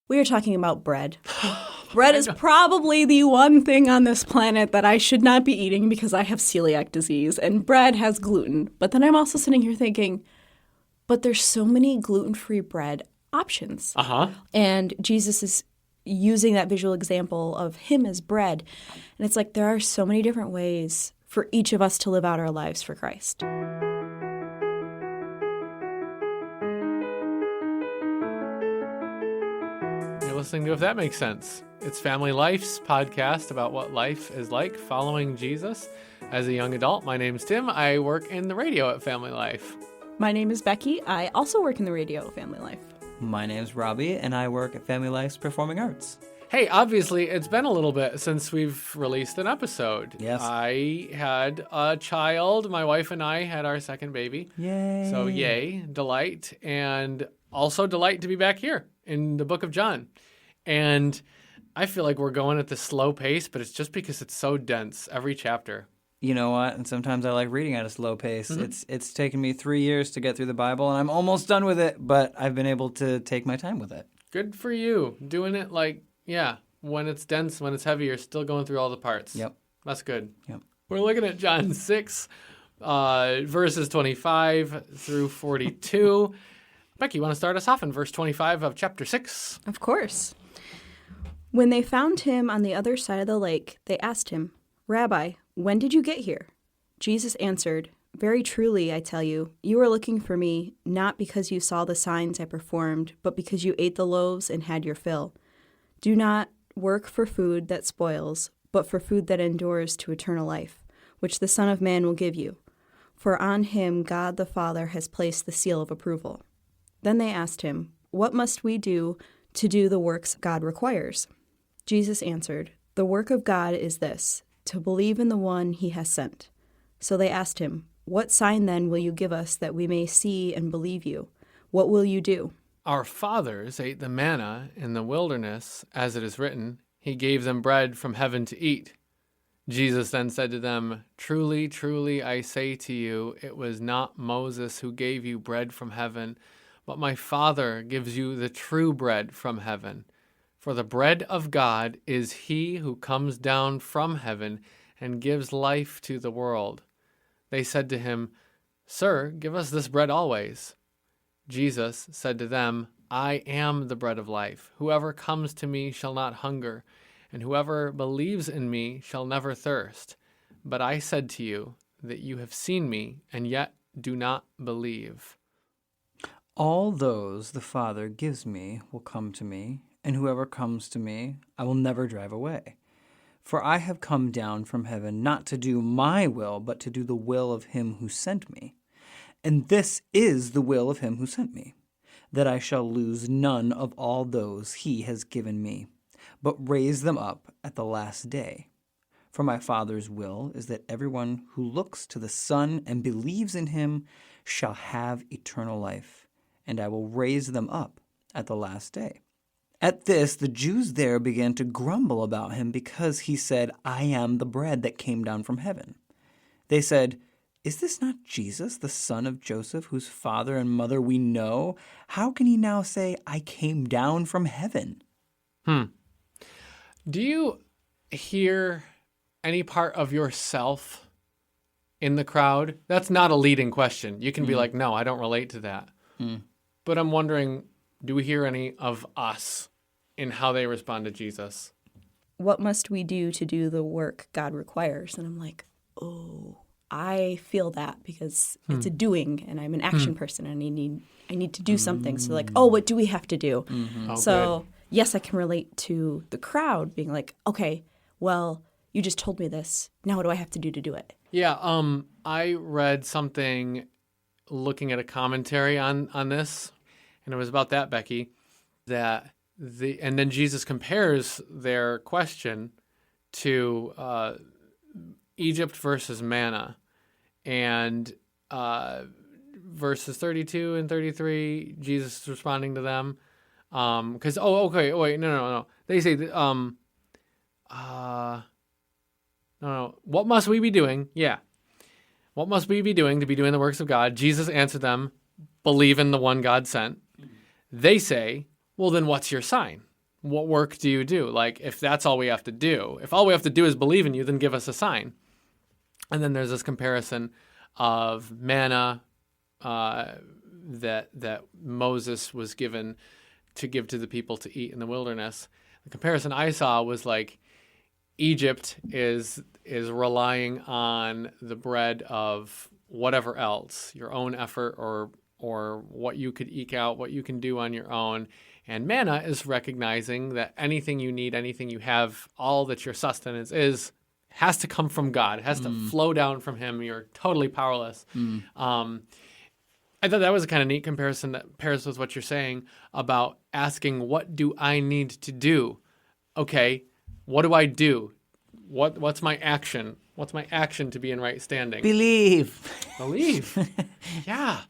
We are talking about bread. Bread is probably the one thing on this planet that I should not be eating because I have celiac disease, and bread has gluten. But then I'm also sitting here thinking, but there's so many gluten-free bread options. Uh-huh. And Jesus is using that visual example of him as bread. And it's like there are so many different ways for each of us to live out our lives for Christ. You're listening to If That Makes Sense. It's Family Life's podcast about what life is like following Jesus. As a young adult, my name's Tim. I work in the radio at Family Life. My name is Becki. I also work in the radio at Family Life. My name's Robbie, and I work at Family Life's Performing Arts. Hey, obviously, it's been a little bit since we've released an episode. Yes. I had a child. My wife and I had our second baby. Yay. So, yay, delight. And also delight to be back here in the book of John. And I feel like we're going at this slow pace, but it's just because it's so dense, every chapter. You know what? And sometimes I like reading at a slow pace. Mm-hmm. It's taken me 3 years to get through the Bible, and I'm almost done with it, but I've been able to take my time with it. Good for you. Doing it when it's dense, when it's heavy, you're still going through all the parts. Yep. That's good. Yep. We're looking at John 6, verses 25 through 42. Becki, you want to start us off in verse 25 of chapter 6? Of course. When they found him on the other side of the lake, they asked him, "Rabbi, when did you get here?" Jesus answered, "Very truly, I tell you, you are looking for me, not because you saw the signs I performed, but because you ate the loaves and had your fill. Do not work for food that spoils, but for food that endures to eternal life, which the Son of Man will give you. For on him God the Father has placed the seal of approval." Then they asked him, "What must we do to do the works God requires?" Jesus answered, "The work of God is this, to believe in the one he has sent." So they asked him, "What sign then will you give us that we may see and believe you? What will you do?" Our fathers ate the manna in the wilderness, as it is written, "He gave them bread from heaven to eat." Jesus then said to them, "Truly, truly, I say to you, it was not Moses who gave you bread from heaven, but my Father gives you the true bread from heaven. For the bread of God is he who comes down from heaven and gives life to the world." They said to him, "Sir, give us this bread always." Jesus said to them, "I am the bread of life. Whoever comes to me shall not hunger, and whoever believes in me shall never thirst. But I said to you that you have seen me, and yet do not believe." All those the Father gives me will come to me, and whoever comes to me I will never drive away. For I have come down from heaven not to do my will, but to do the will of him who sent me. And this is the will of him who sent me, that I shall lose none of all those he has given me, but raise them up at the last day. For my Father's will is that everyone who looks to the Son and believes in him shall have eternal life, and I will raise them up at the last day. At this, the Jews there began to grumble about him because he said, "I am the bread that came down from heaven." They said, "Is this not Jesus, the son of Joseph, whose father and mother we know? How can he now say, 'I came down from heaven'?" Do you hear any part of yourself in the crowd? That's not a leading question. You can be like, "No, I don't relate to that." But I'm wondering, do we hear any of us in how they respond to Jesus? What must we do to do the work God requires? And I'm like, oh, I feel that because it's a doing, and I'm an action person, and I need to do something. So like, oh, what do we have to do? Oh, So good. yes, I can relate to the crowd being like, okay, well, you just told me this. Now what do I have to do it? Yeah, I read something looking at a commentary on this, and it was about that, Becki, and then Jesus compares their question to Egypt versus manna, and verses 32 and 33, Jesus is responding to them, because no. They say no. What must we be doing? Yeah. What must we be doing to be doing the works of God? Jesus answered them, "Believe in the one God sent." They say, "Well, then what's your sign?" what work do you do? Like, if that's all we have to do, if all we have to do is believe in you, then give us a sign. And then there's this comparison of manna that Moses was given to give to the people to eat in the wilderness. The comparison I saw was like Egypt is relying on the bread of whatever else, your own effort or what you could eke out, what you can do on your own. And manna is recognizing that anything you need, anything you have, all that your sustenance is, has to come from God. It has to flow down from him. You're totally powerless. I thought that was a kind of neat comparison that pairs with what you're saying about asking, what do I need to do? Okay, what do I do? What's my action? What's my action to be in right standing? Believe. Yeah,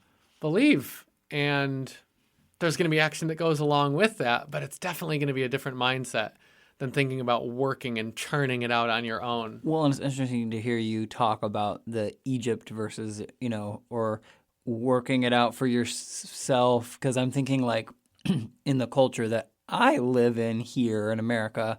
believe. And there's going to be action that goes along with that, but it's definitely going to be a different mindset than thinking about working and churning it out on your own. Well, and it's interesting to hear you talk about the Egypt versus, or working it out for yourself, because I'm thinking like in the culture that I live in here in America,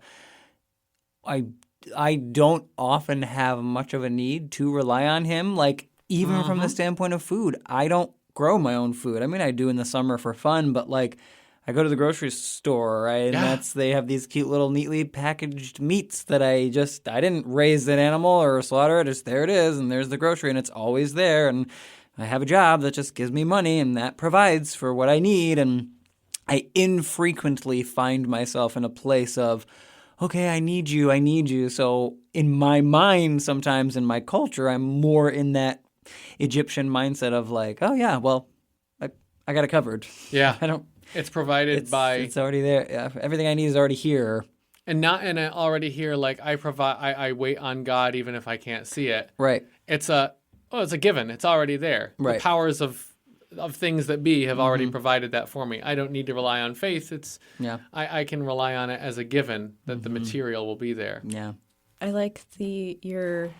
I don't often have much of a need to rely on him. Like even from the standpoint of food, I don't grow my own food. I mean, I do in the summer for fun, but like I go to the grocery store, right? And they have these cute little neatly packaged meats that I didn't raise an animal or slaughter it. There it is, and there's the grocery, and it's always there. And I have a job that just gives me money, and that provides for what I need. And I infrequently find myself in a place of, okay, I need you. So in my mind, sometimes in my culture, I'm more in that Egyptian mindset of like, oh yeah, well, I got it covered. Yeah. It's provided by... It's already there. Yeah, everything I need is already here. And not in an already here, like I wait on God even if I can't see it. Right. It's a given. It's already there. Right. The powers of things that be have already provided that for me. I don't need to rely on faith. I can rely on it as a given that the material will be there. Yeah. I like you're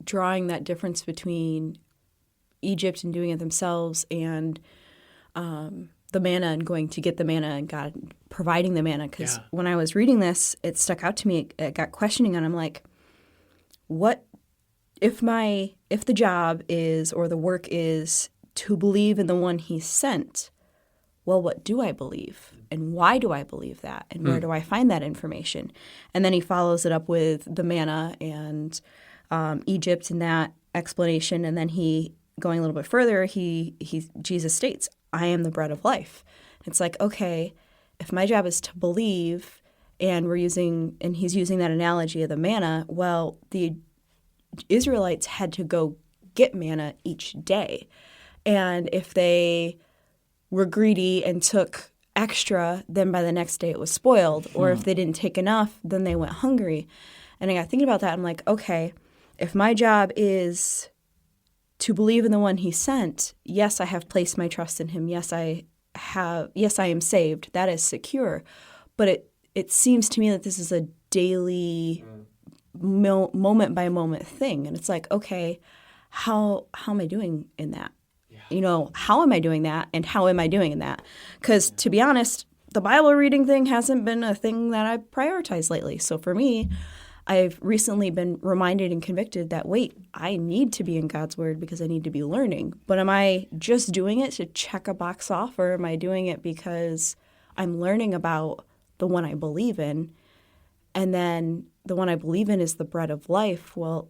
drawing that difference between Egypt and doing it themselves and the manna and going to get the manna and God providing the manna. Because when I was reading this, it stuck out to me. It got questioning, and I'm like, what if the job is or the work is to believe in the one he sent? Well, what do I believe? And why do I believe that? And where do I find that information? And then he follows it up with the manna and Egypt and that explanation. And then going a little bit further, Jesus states, I am the bread of life. It's like, okay, if my job is to believe, and he's using that analogy of the manna, well, the Israelites had to go get manna each day. And if they were greedy and took extra, then by the next day it was spoiled. Or if they didn't take enough, then they went hungry. And I got thinking about that. I'm like, okay, if my job is to believe in the one he sent, yes, I have placed my trust in him. Yes, I am saved. That is secure. But it seems to me that this is a daily moment by moment thing. And it's like, okay, how am I doing in that? Yeah. How am I doing that? And how am I doing in that? Because to be honest, the Bible reading thing hasn't been a thing that I've prioritized lately. So for me, I've recently been reminded and convicted that, wait, I need to be in God's Word because I need to be learning. But am I just doing it to check a box off, or am I doing it because I'm learning about the one I believe in? And then the one I believe in is the bread of life. Well,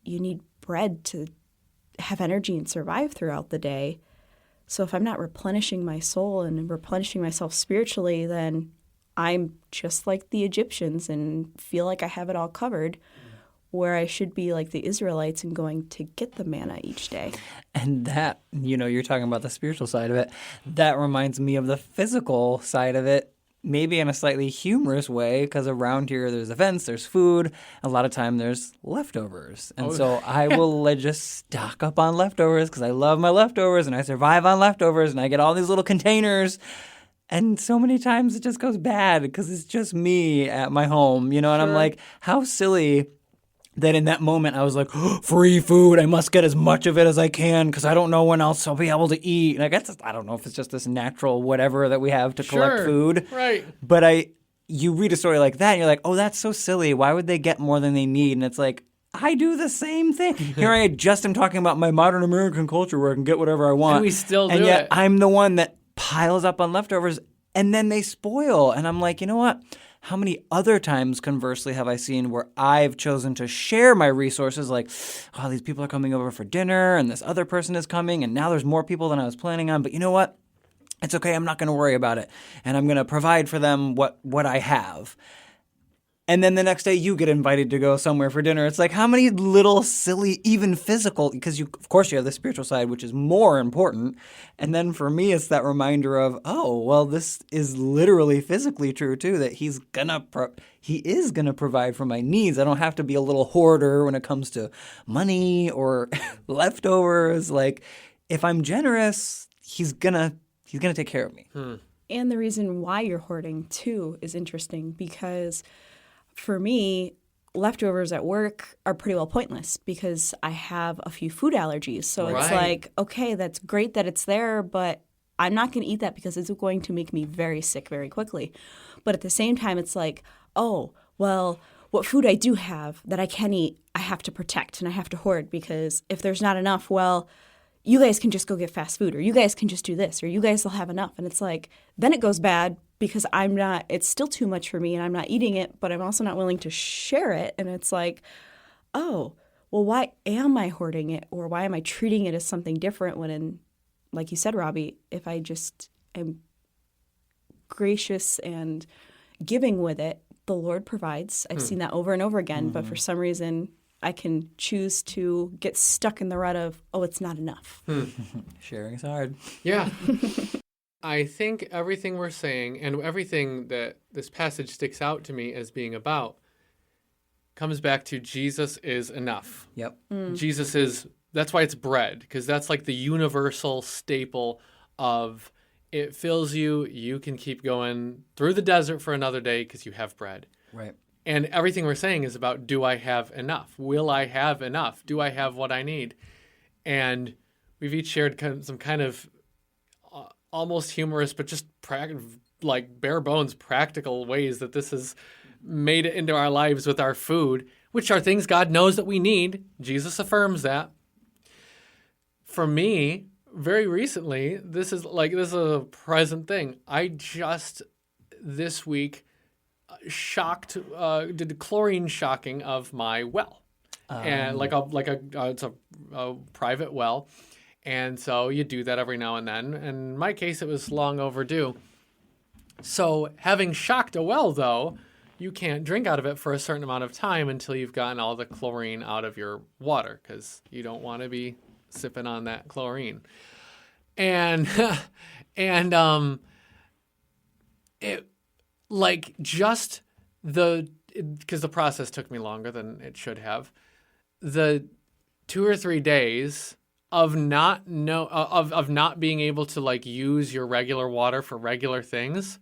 you need bread to have energy and survive throughout the day. So if I'm not replenishing my soul and replenishing myself spiritually, then I'm just like the Egyptians and feel like I have it all covered, where I should be like the Israelites and going to get the manna each day. And that, you're talking about the spiritual side of it. That reminds me of the physical side of it, maybe in a slightly humorous way, because around here there's events, there's food. A lot of time there's leftovers. And so I will just stock up on leftovers because I love my leftovers and I survive on leftovers and I get all these little containers. And so many times it just goes bad because it's just me at my home, and I'm like, how silly that in that moment I was like, free food. I must get as much of it as I can because I don't know when else I'll be able to eat. And I guess I don't know if it's just this natural whatever that we have to collect food. Right. But you read a story like that and you're like, oh, that's so silly. Why would they get more than they need? And it's like, I do the same thing. Here I just am talking about my modern American culture where I can get whatever I want. And we still do and yet it. I'm the one that piles up on leftovers and then they spoil. And I'm like, you know what? How many other times, conversely, have I seen where I've chosen to share my resources? Like, oh, these people are coming over for dinner and this other person is coming and now there's more people than I was planning on. But you know what? It's okay. I'm not going to worry about it. And I'm going to provide for them what I have. And then the next day you get invited to go somewhere for dinner. It's like how many little silly, even physical, because of course you have the spiritual side, which is more important. And then for me, it's that reminder of, oh, well, this is literally physically true too, that he is gonna provide for my needs. I don't have to be a little hoarder when it comes to money or leftovers. Like if I'm generous, he's gonna take care of me. And the reason why you're hoarding too is interesting because for me, leftovers at work are pretty well pointless because I have a few food allergies. So it's like, okay, that's great that it's there, but I'm not going to eat that because it's going to make me very sick very quickly. But at the same time, it's like, oh, well, what food I do have that I can eat, I have to protect and I have to hoard because if there's not enough, well, you guys can just go get fast food or you guys can just do this or you guys will have enough. And it's like, then it goes bad because it's still too much for me and I'm not eating it, but I'm also not willing to share it. And it's like, oh, well, why am I hoarding it or why am I treating it as something different when like you said, Robbie, if I just am gracious and giving with it, the Lord provides. I've seen that over and over again, but for some reason I can choose to get stuck in the rut of, oh, it's not enough. Sharing is hard. Yeah. I think everything we're saying and everything that this passage sticks out to me as being about comes back to Jesus is enough. Yep. That's why it's bread, because that's like the universal staple of it fills you. You can keep going through the desert for another day because you have bread. Right. And everything we're saying is about, do I have enough? Will I have enough? Do I have what I need? And we've each shared some kind of almost humorous, but just like bare bones practical ways that this has made it into our lives with our food, which are things God knows that we need. Jesus affirms that. For me, very recently, this is a present thing. I just this week did chlorine shocking of my well, and it's a private well. And so you do that every now and then. And in my case, it was long overdue. So having shocked a well, though, you can't drink out of it for a certain amount of time until you've gotten all the chlorine out of your water because you don't want to be sipping on that chlorine. And because the process took me longer than it should have, the 2 or 3 days of not being able to like use your regular water for regular things,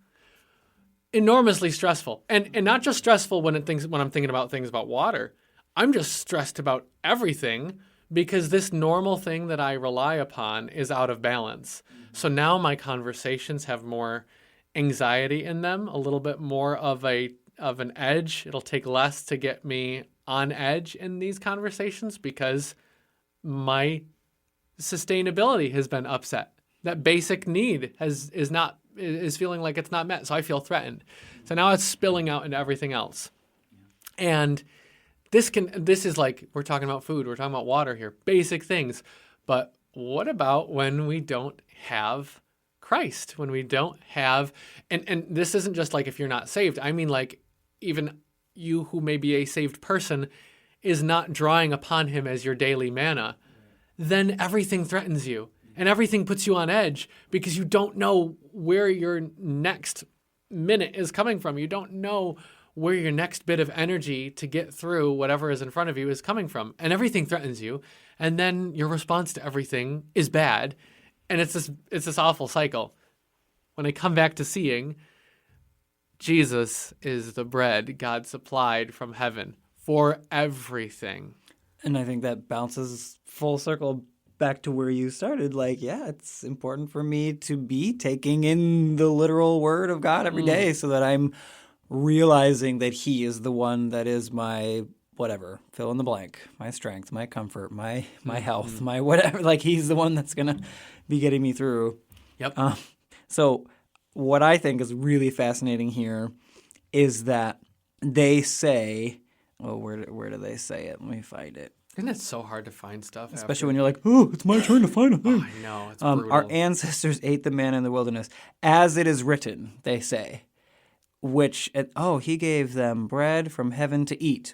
enormously stressful. And not just stressful when I'm thinking about things about water. I'm just stressed about everything because this normal thing that I rely upon is out of balance. So now my conversations have more anxiety in them, a little bit more of an edge. It'll take less to get me on edge in these conversations because my sustainability has been upset. That basic need is feeling like it's not met. So I feel threatened. So now it's spilling out into everything else. And this is like, we're talking about food, we're talking about water here, basic things. But what about when we don't have Christ, when we don't have, and this isn't just like if you're not saved. I mean, like even you who may be a saved person is not drawing upon him as your daily manna, then everything threatens you and everything puts you on edge because you don't know where your next minute is coming from. You don't know where your next bit of energy to get through whatever is in front of you is coming from. And everything threatens you. And then your response to everything is bad. And it's this awful cycle. When I come back to seeing, Jesus is the bread God supplied from heaven for everything. And I think that bounces full circle back to where you started. Like, yeah, it's important for me to be taking in the literal word of God every day so that I'm realizing that he is the one that is my whatever, fill in the blank, my strength, my comfort, my health, my whatever. Like, he's the one that's going to be getting me through. Yep. So what I think is really fascinating here is that they say, oh, where do they say it? Let me find it. Isn't it so hard to find stuff? Especially when you're like, oh, it's my turn to find a thing. I know, it's brutal. Our ancestors ate the manna in the wilderness, as it is written, they say, which, he gave them bread from heaven to eat.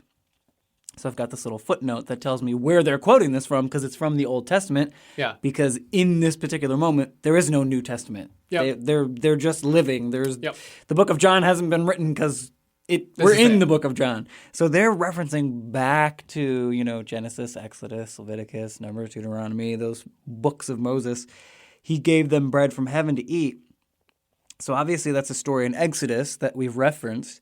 So I've got this little footnote that tells me where they're quoting this from, because it's from the Old Testament. Yeah. Because in this particular moment, there is no New Testament. Yep. They're just living. Yep. The book of John hasn't been written because we're in the book of John. So they're referencing back to, Genesis, Exodus, Leviticus, Numbers, Deuteronomy, those books of Moses. He gave them bread from heaven to eat. So obviously that's a story in Exodus that we've referenced,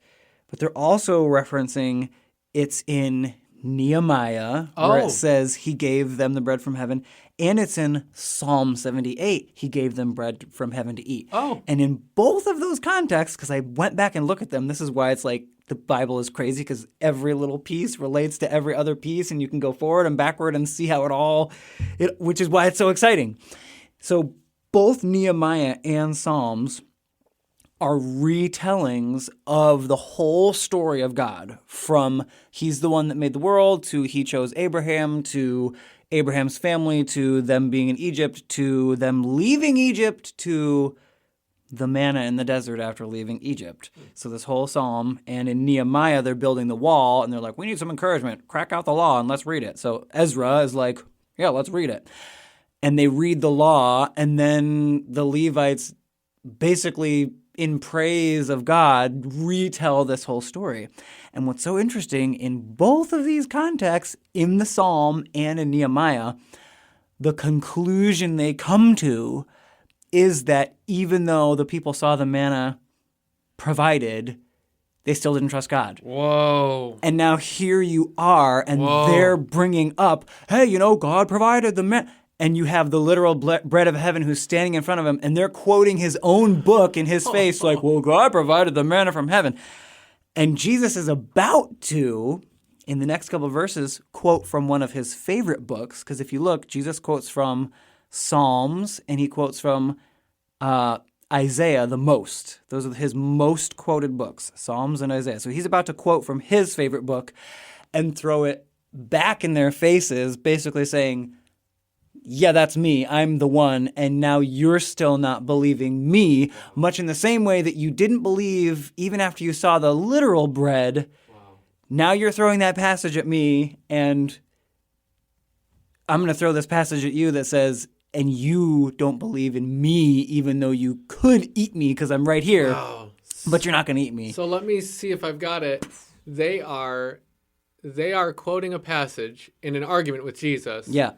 but they're also referencing it's in Nehemiah where it says he gave them the bread from heaven, and it's in Psalm 78, he gave them bread from heaven to eat. Oh. And in both of those contexts, because I went back and looked at them, this is why it's like the Bible is crazy, because every little piece relates to every other piece, and you can go forward and backward and see how which is why it's so exciting. So both Nehemiah and Psalms are retellings of the whole story of God, from he's the one that made the world, to he chose Abraham, to Abraham's family, to them being in Egypt, to them leaving Egypt, to the manna in the desert after leaving Egypt. So this whole psalm, and in Nehemiah, they're building the wall, and they're like, we need some encouragement. Crack out the law and let's read it. So Ezra is like, yeah, let's read it. And they read the law, and then the Levites basically, in praise of God, retell this whole story. And what's so interesting, in both of these contexts, in the Psalm and in Nehemiah, the conclusion they come to is that even though the people saw the manna provided, they still didn't trust God. Whoa. And now here you are, and they're bringing up, hey, God provided the manna. And you have the literal bread of heaven who's standing in front of him, and they're quoting his own book in his face, like, well, God provided the manna from heaven. And Jesus is about to, in the next couple of verses, quote from one of his favorite books, because if you look, Jesus quotes from Psalms, and he quotes from Isaiah the most. Those are his most quoted books, Psalms and Isaiah. So he's about to quote from his favorite book and throw it back in their faces, basically saying, yeah, that's me. I'm the one. And now you're still not believing me, much in the same way that you didn't believe even after you saw the literal bread. Wow. Now you're throwing that passage at me, and I'm going to throw this passage at you that says, and you don't believe in me, even though you could eat me because I'm right here, but you're not going to eat me. So let me see if I've got it. They are quoting a passage in an argument with Jesus. Yeah.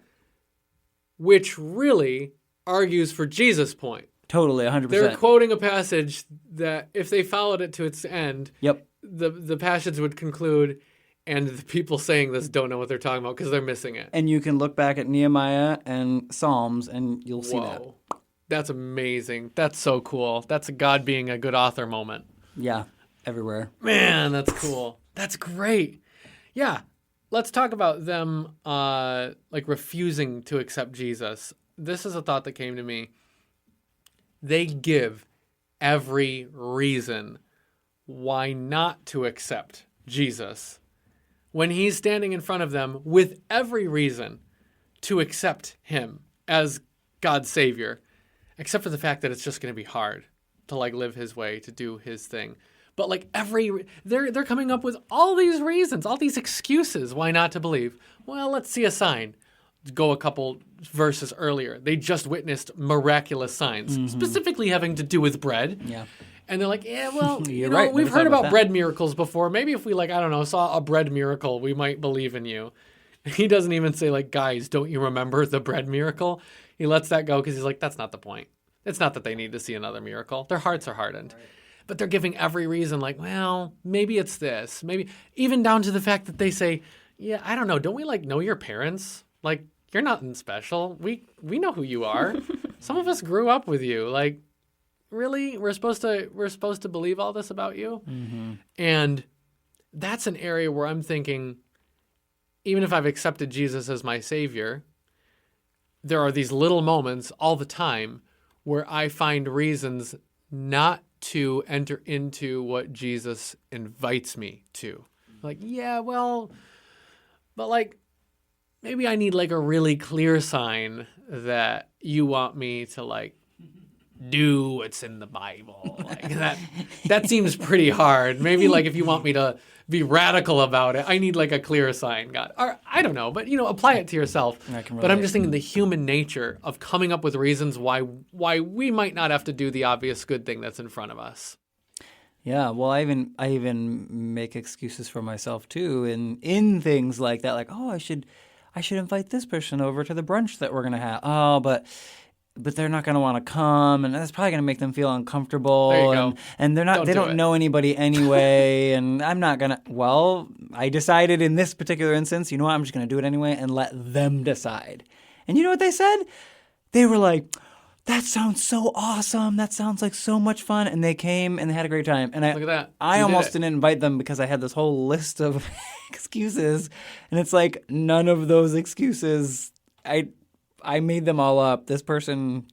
Which really argues for Jesus' point. Totally, 100%. They're quoting a passage that, if they followed it to its end, the passage would conclude, and the people saying this don't know what they're talking about because they're missing it. And you can look back at Nehemiah and Psalms, and you'll see that. That's amazing. That's so cool. That's a God being a good author moment. Yeah, everywhere. Man, that's cool. That's great. Yeah. Let's talk about them refusing to accept Jesus. This is a thought that came to me. They give every reason why not to accept Jesus when he's standing in front of them with every reason to accept him as God's Savior, except for the fact that it's just going to be hard to live his way, to do his thing. But they're coming up with all these reasons, all these excuses why not to believe. Well, let's see a sign. Go a couple verses earlier. They just witnessed miraculous signs, specifically having to do with bread. Yeah. And they're like, yeah, well, right. We've heard about bread miracles before. Maybe if we saw a bread miracle, we might believe in you. He doesn't even say guys, don't you remember the bread miracle? He lets that go because he's like, that's not the point. It's not that they need to see another miracle. Their hearts are hardened. Right. but they're giving every reason like, well, maybe it's this, maybe even down to the fact that they say, yeah, I don't know. Don't we like know your parents? Like, you're nothing special. We know who you are. Some of us grew up with you. Like, really? We're supposed to believe all this about you? Mm-hmm. And that's an area where I'm thinking, even if I've accepted Jesus as my Savior, there are these little moments all the time where I find reasons not to enter into what Jesus invites me to. Like, yeah, well, but like, maybe I need like a really clear sign that you want me to like do what's in the Bible. Like that seems pretty hard. Maybe like if you want me to be radical about it, I need like a clear sign, God. Or I don't know, but apply it to yourself. But I'm just thinking the human nature of coming up with reasons why we might not have to do the obvious good thing that's in front of us. Yeah, well, I even make excuses for myself too in things like that, like, oh, I should invite this person over to the brunch that we're gonna have. Oh, but they're not going to want to come, and that's probably going to make them feel uncomfortable. There you go. And they don't know anybody anyway, and I'm not going to. Well, I decided in this particular instance, you know what? I'm just going to do it anyway and let them decide. And you know what they said? They were like, "That sounds so awesome. That sounds like so much fun." And they came and they had a great time. And look at that. I almost didn't invite them because I had this whole list of excuses, and it's like none of those excuses. I made them all up. This person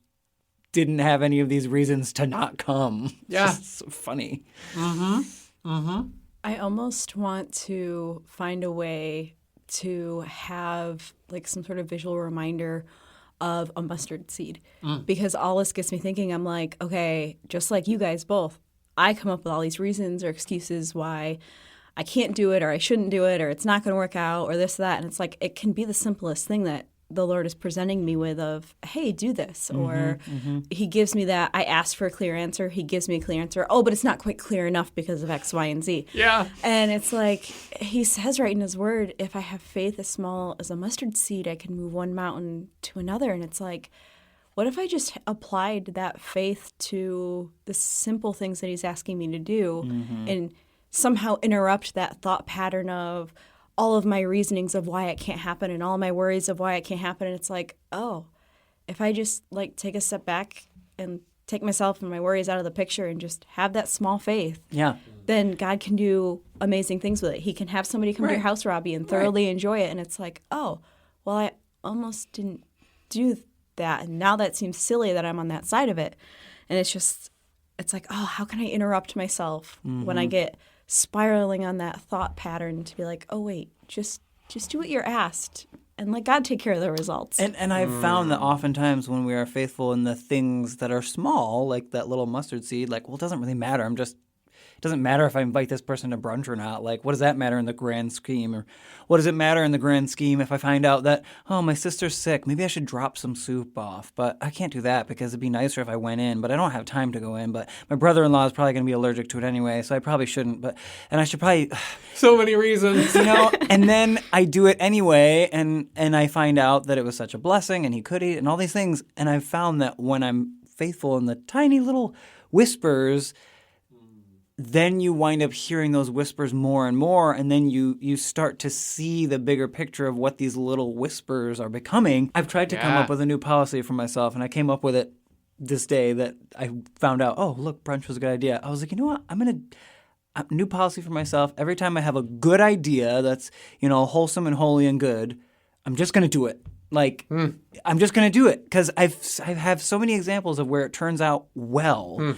didn't have any of these reasons to not come. Yeah. It's so funny. Mm-hmm. Mm-hmm. I almost want to find a way to have like some sort of visual reminder of a mustard seed. Because all this gets me thinking, I'm like, okay, just like you guys both, I come up with all these reasons or excuses why I can't do it or I shouldn't do it or it's not going to work out or this or that. And it's like it can be the simplest thing that the Lord is presenting me with of, hey, do this. Or he gives me that. I asked for a clear answer. He gives me a clear answer. Oh, but it's not quite clear enough because of X, Y, and Z. Yeah. And it's like he says right in his word, if I have faith as small as a mustard seed, I can move one mountain to another. And it's like, what if I just applied that faith to the simple things that he's asking me to do and somehow interrupt that thought pattern of all of my reasonings of why it can't happen and all my worries of why it can't happen. And it's like, oh, if I just like take a step back and take myself and my worries out of the picture and just have that small faith, then God can do amazing things with it. He can have somebody come to your house, Robbie, and thoroughly enjoy it. And it's like, oh, well, I almost didn't do that. And now that seems silly that I'm on that side of it. And it's like, oh, how can I interrupt myself when I get spiraling on that thought pattern to be like, oh, wait, just do what you're asked and let God take care of the results. And I've found that oftentimes when we are faithful in the things that are small, like that little mustard seed, like, well, it doesn't really matter. It doesn't matter if I invite this person to brunch or not. Like, what does that matter in the grand scheme? Or what does it matter in the grand scheme if I find out that, oh, my sister's sick, maybe I should drop some soup off. But I can't do that because it'd be nicer if I went in, but I don't have time to go in. But my brother-in-law is probably going to be allergic to it anyway, so I probably shouldn't. And I should probably... So many reasons. And then I do it anyway, and I find out that it was such a blessing, and he could eat, and all these things. And I've found that when I'm faithful in the tiny little whispers, then you wind up hearing those whispers more and more, and then you start to see the bigger picture of what these little whispers are becoming. I've tried to come up with a new policy for myself, and I came up with it this day that I found out, oh, look, brunch was a good idea. I was like, you know what? I'm going to new policy for myself. Every time I have a good idea that's, wholesome and holy and good, I'm just going to do it. Like, I'm just going to do it because I have so many examples of where it turns out well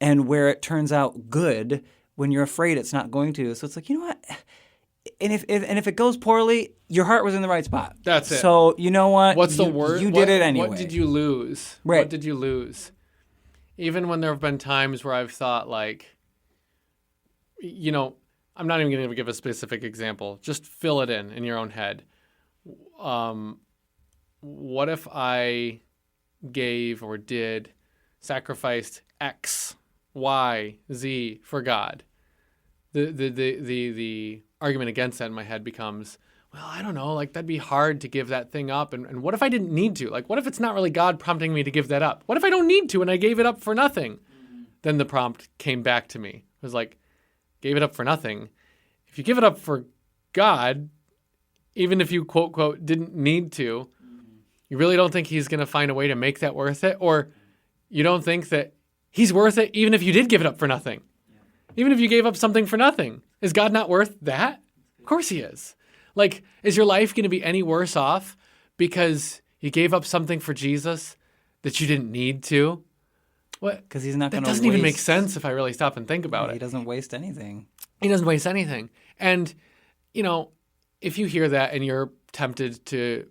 and where it turns out good when you're afraid it's not going to. So it's like, you know what? And if it goes poorly, your heart was in the right spot. That's it. So you know what? What's the word? You did it anyway. What did you lose? Right. What did you lose? Even when there have been times where I've thought like, I'm not even going to give a specific example. Just fill it in your own head. What if I gave or did sacrificed X, Y, Z for God? The argument against that in my head becomes, well, I don't know, like that'd be hard to give that thing up. And what if I didn't need to? Like, what if it's not really God prompting me to give that up? What if I don't need to and I gave it up for nothing? then the prompt came back to me. It was like, gave it up for nothing. If you give it up for God, even if you quote, quote, didn't need to, you really don't think he's going to find a way to make that worth it? Or you don't think that he's worth it even if you did give it up for nothing? Even if you gave up something for nothing, is God not worth that? Of course he is. Like, is your life going to be any worse off because you gave up something for Jesus that you didn't need to? What? Because he's not going That to doesn't even make sense if I really stop and think about He it. doesn't waste anything. He doesn't waste anything. And, if you hear that and you're tempted to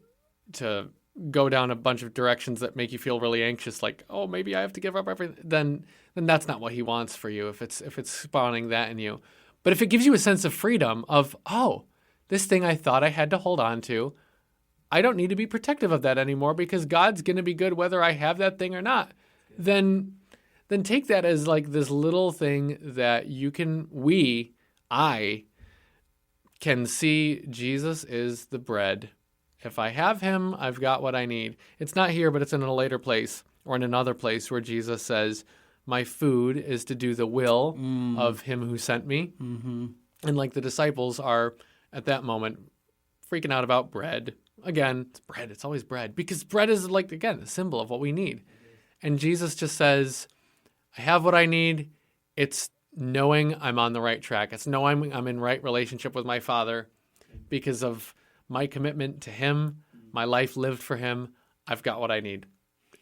go down a bunch of directions that make you feel really anxious, like, oh, maybe I have to give up everything, then that's not what he wants for you if it's spawning that in you. But if it gives you a sense of freedom of, oh, this thing I thought I had to hold on to, I don't need to be protective of that anymore because God's going to be good whether I have that thing or not, then take that as like this little thing that I can see Jesus is the bread. If I have him, I've got what I need. It's not here, but it's in a later place or in another place where Jesus says, my food is to do the will of him who sent me. Mm-hmm. And like the disciples are at that moment freaking out about bread. Again, it's bread. It's always bread because bread is like, again, a symbol of what we need. And Jesus just says, I have what I need. It's knowing I'm on the right track. It's knowing I'm in right relationship with my Father because of my commitment to him, my life lived for him. I've got what I need.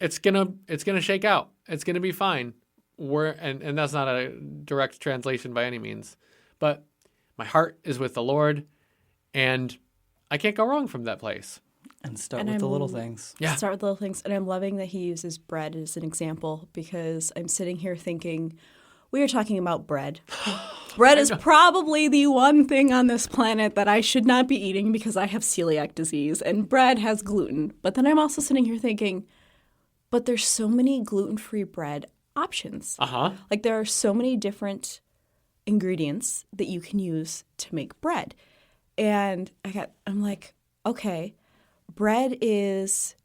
It's gonna shake out. It's gonna be fine. And that's not a direct translation by any means. But my heart is with the Lord, and I can't go wrong from that place. And start with the little things. Yeah. Start with the little things. And I'm loving that he uses bread as an example because I'm sitting here thinking, we are talking about bread. Bread is probably the one thing on this planet that I should not be eating because I have celiac disease and bread has gluten. But then I'm also sitting here thinking, but there's so many gluten-free bread options. Uh-huh. Like there are so many different ingredients that you can use to make bread. And I'm like, okay, bread is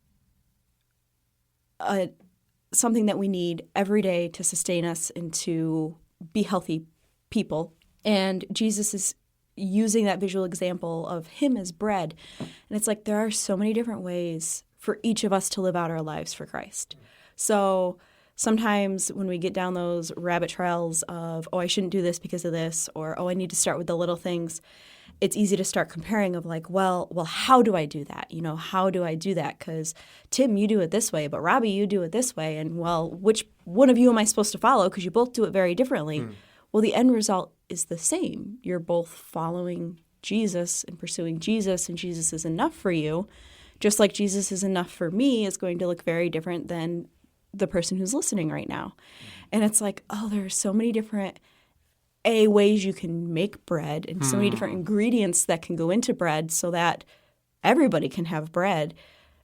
something that we need every day to sustain us and to be healthy people. And Jesus is using that visual example of him as bread. And it's like there are so many different ways for each of us to live out our lives for Christ. So sometimes when we get down those rabbit trails of, oh, I shouldn't do this because of this, or, oh, I need to start with the little things, it's easy to start comparing of like, well, how do I do that? How do I do that? Because Tim, you do it this way, but Robbie, you do it this way. And well, which one of you am I supposed to follow? Because you both do it very differently. Well, the end result is the same. You're both following Jesus and pursuing Jesus, and Jesus is enough for you. Just like Jesus is enough for me is going to look very different than the person who's listening right now. And it's like, oh, there are so many different ways you can make bread and so many different ingredients that can go into bread so that everybody can have bread.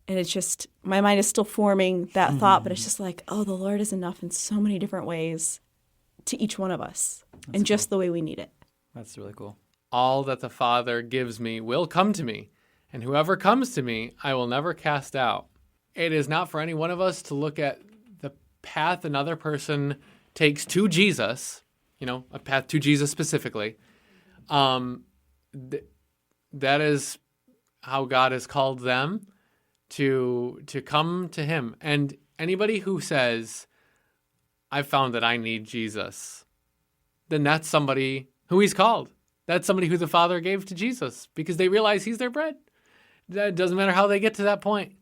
And it's just, my mind is still forming that thought, but it's just like, oh, the Lord is enough in so many different ways to each one of us and just the way we need it. That's really cool. All that the Father gives me will come to me, and whoever comes to me, I will never cast out. It is not for any one of us to look at the path another person takes to Jesus, a path to Jesus specifically. That is how God has called them to come to him. And anybody who says, I've found that I need Jesus, then that's somebody who he's called. That's somebody who the Father gave to Jesus because they realize he's their bread. It doesn't matter how they get to that point.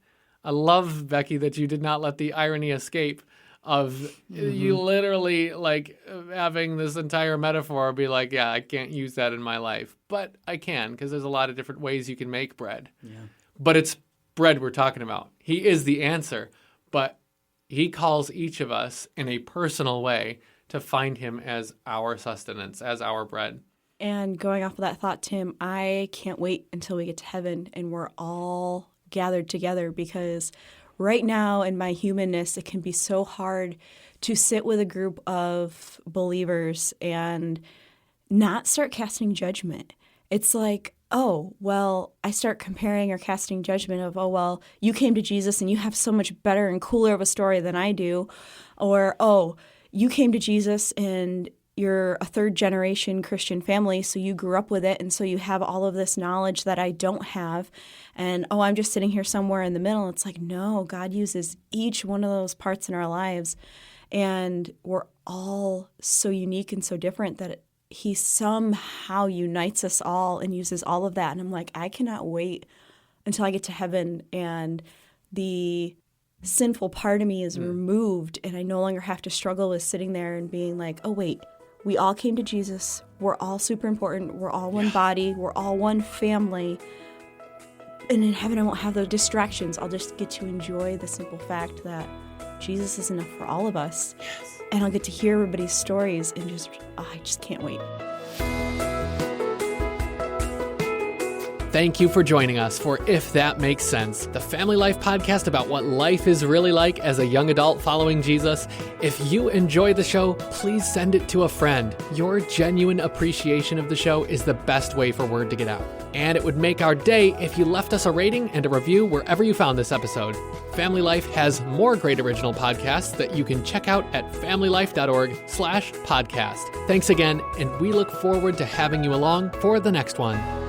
I love, Becki, that you did not let the irony escape of you literally like having this entire metaphor be like, yeah, I can't use that in my life, but I can because there's a lot of different ways you can make bread. Yeah. But it's bread we're talking about. He is the answer, but he calls each of us in a personal way to find him as our sustenance, as our bread. And going off of that thought, Tim, I can't wait until we get to heaven and we're all gathered together because right now in my humanness, it can be so hard to sit with a group of believers and not start casting judgment. It's like, oh, well, I start comparing or casting judgment of, oh, well, you came to Jesus and you have so much better and cooler of a story than I do. Or, oh, you came to Jesus and you're a third generation Christian family, so you grew up with it, and so you have all of this knowledge that I don't have. And, oh, I'm just sitting here somewhere in the middle. It's like, no, God uses each one of those parts in our lives. And we're all so unique and so different that he somehow unites us all and uses all of that. And I'm like, I cannot wait until I get to heaven and the sinful part of me is removed and I no longer have to struggle with sitting there and being like, oh, wait, we all came to Jesus. We're all super important. We're all one body. We're all one family. And in heaven, I won't have those distractions. I'll just get to enjoy the simple fact that Jesus is enough for all of us. Yes. And I'll get to hear everybody's stories and I just can't wait. Thank you for joining us for If That Makes Sense, the family life podcast about what life is really like as a young adult following Jesus. If you enjoy the show, please send it to a friend. Your genuine appreciation of the show is the best way for word to get out. And it would make our day if you left us a rating and a review wherever you found this episode. Family Life has more great original podcasts that you can check out at familylife.org/podcast. Thanks again, and we look forward to having you along for the next one.